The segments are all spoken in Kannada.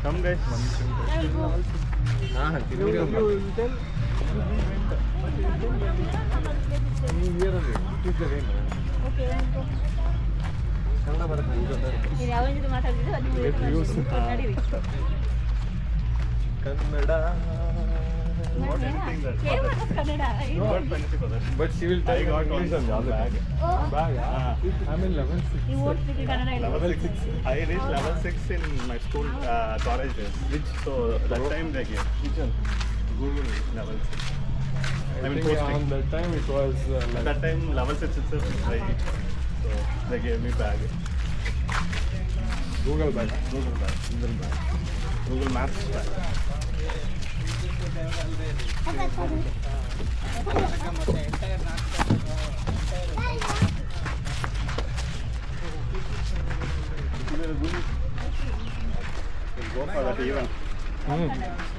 Come guys. Kannada. What anything that? But she will take English on the other bag. Bag. I'm in level 6. You won't speak Kannada. Level 6. I reached level 6 in my school, college days. Which so that time they gave. Which one? Google level 6. I mean, on that time it was. At that time level 6 itself is high. So they gave me bag. Google bag. Google bag. Google bag. Google Maps bag. Go for that event.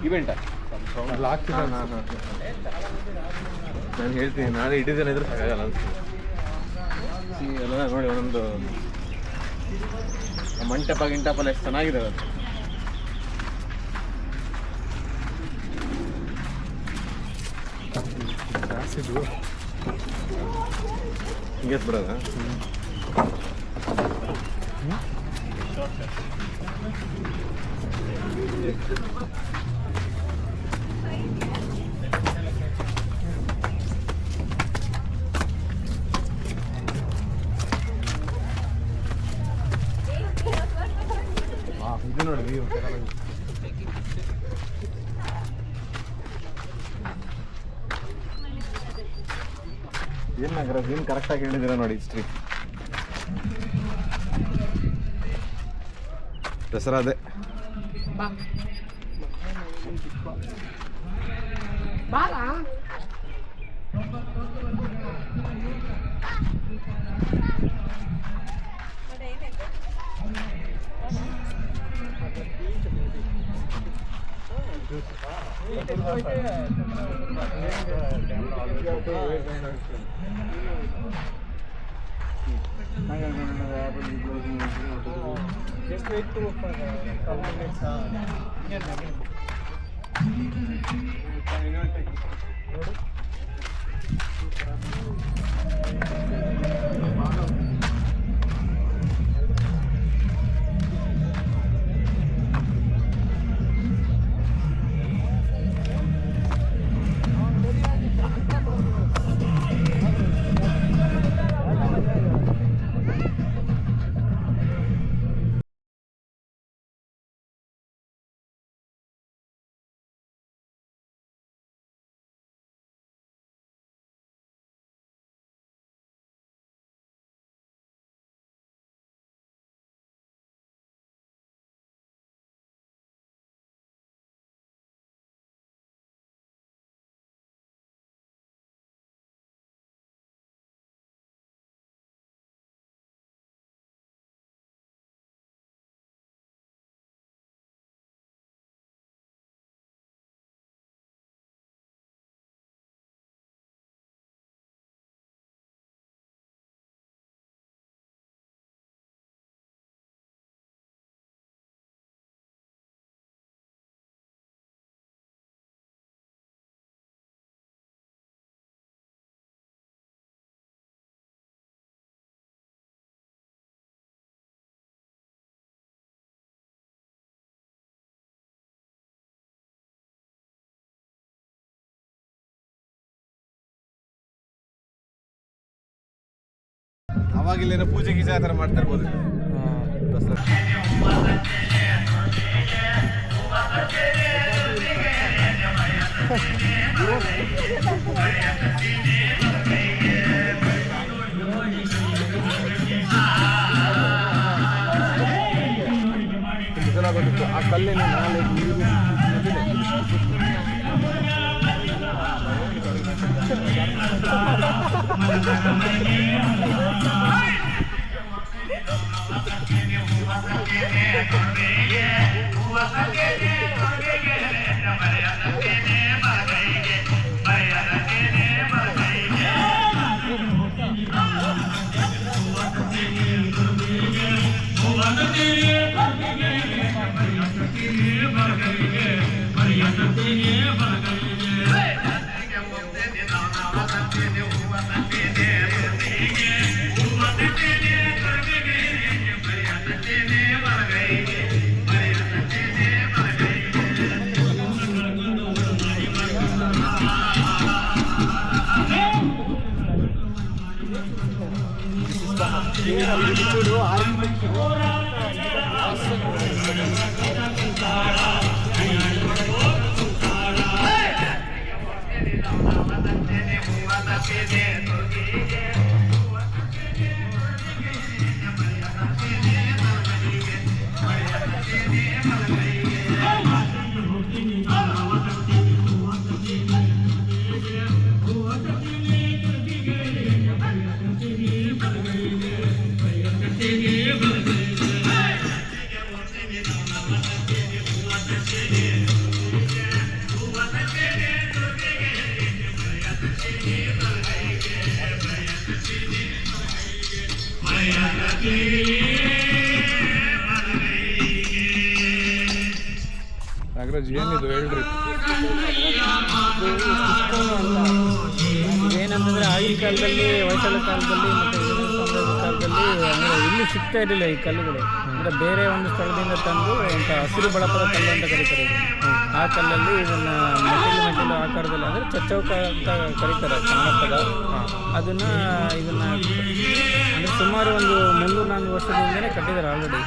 Event. ಆಗ್ತಿದೆ ನಾನು ಹೇಳ್ತೀನಿ ನಾಳೆ ಇಡೀ ದಿನ ಇದ್ರೆ ಸಾಕಾಗಲ್ಲ ಅನ್ಸುತ್ತೆ ಎಲ್ಲ ನೋಡಿ ಒಂದೊಂದು ಮಂಟಪ ಗಿಂಟಪ ಎಷ್ಟು ಚೆನ್ನಾಗಿದೆ ಅದು ಹಿಂಗೆ ಬಿಡೋದ ಇದು ನೋಡಿ ವ್ಯೂ ಏನು ನಗರ ಏನು ಕರೆಕ್ಟಾಗಿ ಹೇಳಿದ್ದೀರಾ ನೋಡಿ ಹಿಸ್ಟ್ರಿ ದಸರಾದೆ Just wait to for couple minutes. ಅವಾಗಿಲ್ಲೇನೋ ಪೂಜೆ ಗೀಜೆ ಆ ಥರ ಮಾಡ್ತಾ ಇರ್ಬೋದು ದಸರಾ ಗೊತ್ತಿತ್ತು ಆ ಕಲ್ಲಿನ ನಾಳೆ ನೀರು ನಾಗರಾಜ್ ಏನಿದು ಹೇಳ್ರಿ. ಏನಂತಂದರೆ ಆಗಿನ ಕಾಲದಲ್ಲಿ ಹೊಯ್ಸಳ ಕಾಲದಲ್ಲಿ ಮತ್ತು ಕಾಲದಲ್ಲಿ ಅಂದರೆ ಇಲ್ಲಿ ಸಿಗ್ತಾ ಇರಲಿಲ್ಲ ಈ ಕಲ್ಲುಗಳು. ಅಂದರೆ ಬೇರೆ ಒಂದು ಸ್ಥಳದಿಂದ ತಂದು ಅಂತ ಹಸಿರು ಬಳಪದ ಕಲ್ಲು ಅಂತ ಕರೀತಾರೆ. ಆ ಕಲ್ಲಲ್ಲಿ ಇದನ್ನು ಮೆಟ್ಟಿಲು ಆಕಾರದಲ್ಲಿ ಅಂದರೆ ಚಚ್ಚೌಕ ಅಂತ ಕರೀತಾರೆ ಕನ್ನಡ ಪದ. ಅದನ್ನು ಅಂದರೆ ಸುಮಾರು ಒಂದು 300-400 ವರ್ಷದಿಂದಲೇ ಕಟ್ಟಿದ್ದಾರೆ ಆಲ್ರೆಡಿ.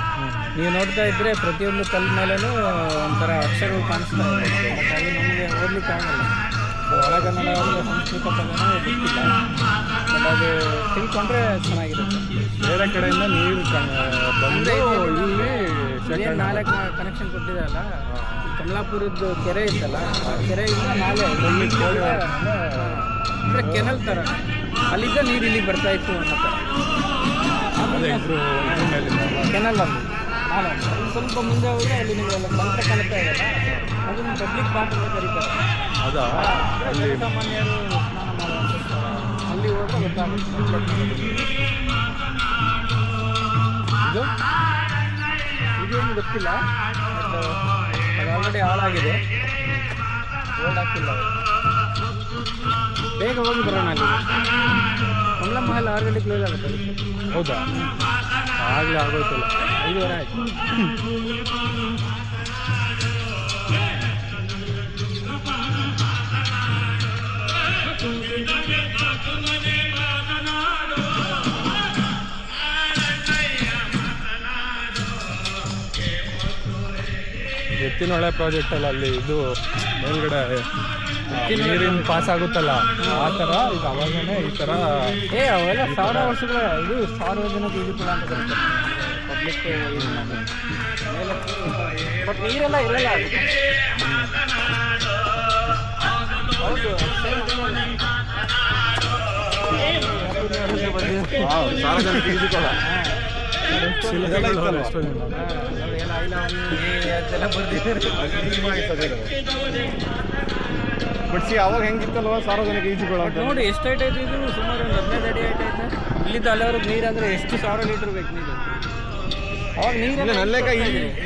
ನೀವು ನೋಡ್ತಾ ಇದ್ದರೆ ಪ್ರತಿಯೊಂದು ಕಲ್ಲು ಮೇಲೂ ಒಂಥರ ಅಕ್ಷರಗಳು ಕಾಣಿಸ್ತಾ ಇದೆ. ಹಾಗಾಗಿ ನಮಗೆ ಓದಲಿಕ್ಕೆ ಆಗಲ್ಲ. ಒಳಗನ್ನಡ ಸಂಸ್ಕೃತ ಪದನೂ ಗೊತ್ತಿಲ್ಲ, ಬಟ್ ಅದು ತಿಳ್ಕೊಂಡ್ರೆ ಚೆನ್ನಾಗಿರುತ್ತೆ. ಬೇರೆ ಕಡೆಯಿಂದ ನೀರು ಬಂದು ಇಲ್ಲಿ ನಾಲ್ಕು ಕನೆಕ್ಷನ್ ಕೊಟ್ಟಿದ್ದಾರಲ್ಲ, ಕಮಲಾಪುರದ್ದು ಕೆರೆ ಇತ್ತಲ್ಲ, ಆ ಕೆರೆಯಿಂದ ನಾಲೆ ಅಂದರೆ ಕೆನಲ್ ಥರ ಅಲ್ಲಿದ್ದ ನೀರು ಇಲ್ಲಿಗೆ ಬರ್ತಾ ಇತ್ತು ಅನ್ನೋ ಥರ. ಕೆನಲ್ ಅಲ್ಲಿ ನಾಲೆ ಸ್ವಲ್ಪ ಮುಂದೆ ಹೋದರೆ ಅಲ್ಲಿ ನಿಮಗೆಲ್ಲ ಬಂತ ಕಾಣ್ತಾ ಇದೆಯಲ್ಲ, ಅದನ್ನು ಪಬ್ಲಿಕ್ ಪಾರ್ಕ್ ಅಂತ ಕರೀತಾರೆ. ಅದಾ ಅಲ್ಲಿ ಸಾಮಾನ್ಯರು ಸ್ನಾನ ಮಾಡುವಂಥ ಅಲ್ಲಿ ಹೋಗಿ ಗೊತ್ತಾಗುತ್ತೆ. ಇದೇನು ಗೊತ್ತಿಲ್ಲ, ಬಟ್ ಅದು ಆಲ್ರೆಡಿ ಹಾಳಾಗಿದೆ, ಓಲ್ಡ್ ಹಾಕಿಲ್ಲ. ಬೇಗ ಹೋಗಿ ಬರೋಣ. ಅಲ್ಲಿ ಕಮಲಾ ಮಹಲ್ 6 ಗಂಟೆ ಕ್ಲೋಸ್ ಆಗುತ್ತೆ. ಹೌದಾ? ಆಗಲೇ ಆಗೋಯ್ತಲ್ಲ, 5:30 ಆಯ್ತು. ಎತ್ತಿನೊಳೆ ಪ್ರಾಜೆಕ್ಟ್ ಅಲ್ಲ, ಅಲ್ಲಿ ಇದು ಮೇಲ್ಗಡೆ ನೀರಿನ ಪಾಸ್ ಆಗುತ್ತಲ್ಲ ಆ ಥರ. ಈಗ ಅವಾಗನೇ ಈ ಥರ ಅವೆಲ್ಲ 1000 ವರ್ಷಗಳ ಇದು ಸಾರ್ವಜನಿಕ ಈಜುಕೊಳ ಅಂತ ಕರೀತಾರೆ. ಪಬ್ಲಿಕ್ ಮೇಲೆ ಬಟ್ ನೀರೆಲ್ಲ ಇರಲ್ಲ. ಹೌದು, ಸಾರ್ವಜನಿಕ ಈಜುಕೊಳ ಬಟ್ ಸಿ ಅವಾಗ ಹೆಂಗಿತ್ತಲ್ವ ಸಾರ್ವಜನಿಕ ಈಜುಕೊಳ ನೋಡಿ ಎಷ್ಟು ಹೈಟ್ ಐತೆ ಇದು. ಸುಮಾರು ಒಂದು 15 ಅಡಿ ಹೈಟ್ ಐತೆ. ಇಲ್ಲಿದ್ದ ಅಲ್ಲಿವರೆಗೆ ನೀರು ಅಂದರೆ ಎಷ್ಟು 1000 ಲೀಟ್ರ್ ಬೇಕು ನೀರು. ಅವಾಗ ನೀರು ನಲ್ಲೇಕ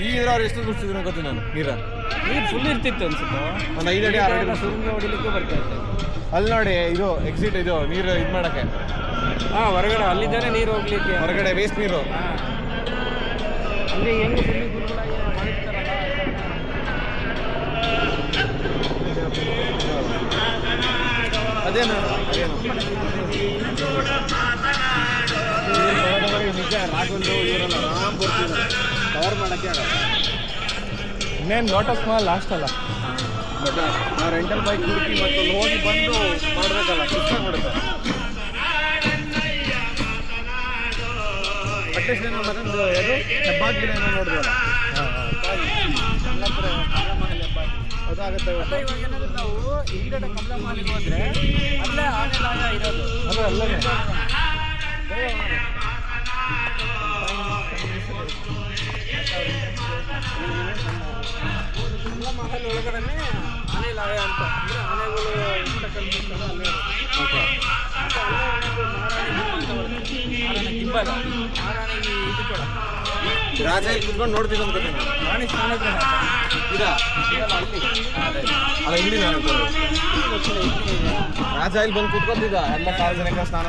ಈಗಿರೋರು ಎಷ್ಟು ದುಡ್ತಿದ್ರು ಗೊತ್ತು ನಾನು. ನೀರು ಫುಲ್ ಇರ್ತಿತ್ತು ಅನ್ಸುತ್ತೆ. ಒಂದು 5 ಅಡಿ 6 ಅಡಿ ಸುಮ್ಮನೆ ಹೊಡಿಲಿಕ್ಕೆ ಬರ್ತಾ ಇತ್ತು. ಅಲ್ಲಿ ನೋಡಿ ಇದು ಎಕ್ಸಿಟ್, ಇದು ನೀರು ಇದು ಮಾಡೋಕ್ಕೆ. ಹೊರಗಡೆ ಅಲ್ಲಿದ್ದಾನೆ ನೀರು ಹೋಗ್ಲಿಕ್ಕೆ, ಹೊರಗಡೆ ವೇಸ್ಟ್ ನೀರು. ಅಲ್ಲಿ ಹೆಂಗೆ ಮಾಡಿರ್ತಾರಲ್ಲ ಅದೇನು ನಿಜ. ರಾಘವಂದು ಇವರೆಲ್ಲ ಆರಾಮ್ ಬರ್ತೀವಿ, ಕವರ್ ಮಾಡೋಕ್ಕೆ ಆಗಲ್ಲ. ಇನ್ನೇನು ಲೋಟಸ್ ಮಹಲ್ ಲಾಸ್ಟ್ ಅಲ್ಲ, ಬಟ್ ನಾವು ರೆಂಟಲ್ ಬೈಕ್ ಹುಡುಕಿ ಮತ್ತು ಹೋಗಿ ಬಂದು ಮಾಡಬೇಕಲ್ಲ, ಸುಸ್ತಾಗಿ ಮಾಡುತ್ತೆ. ಅಟ್ಲೀಸ್ಟ್ ಏನೋ ಮತ್ತೊಂದು ಅದು ಹೆಬ್ಬಾಗಿಲು ಏನೋ ನೋಡಿದ್ವಲ್ಲ, ಅದಾಗುತ್ತೆ. ಇವಾಗ ಏನಾದ್ರೆ ನಾವು ಹಿಂದ್ಗಡೆ ಕಮಲಾ ಮಹಲಿಗೆ ಹೋದ್ರೆ ಅಲ್ಲೇ ಆನೆಲಾಯ ಇರೋದು, ಅದು ಅಲ್ಲೇ ಕಮಲಾ ಮಹಲ್ ಒಳಗಡೆ ಆನೆ ಲಾಯ ಅಂತ ಅಂದರೆ ಆನೆಗಳು ಇರ್ತಕ್ಕಂಥ ಸ್ಥಳ ಅಲ್ಲೇ ಇರೋದು. ಓಕೆ ಮತ್ತೆ ಅಲ್ಲೇ ಒಂದು ಮಹಾರಾಣಿ ಗಿಂಬಲ್ ಮಹಾರಾಣಿಗೆ ಇದು ಕೂಡ ರಾಜ ಇಲ್ಲಿ ಕುತ್ಕೊಂಡು ನೋಡ್ತಿದ್ದ ಅನ್ಕೋತೀನಿ ನಾನು. ರಾಣಿ ಸ್ನಾನಗೃಹ ಇದಾ ಇದೆಲ್ಲ ಅಲ್ಲಿ ಅಲ್ಲ ಇಲ್ಲಿ ರಾಜ ಇಲ್ಲಿ ಬಂದು ಕುತ್ಕೊತಿದ್ದ ಎಲ್ಲ ಸಾರ್ವಜನಿಕ ಸ್ನಾನ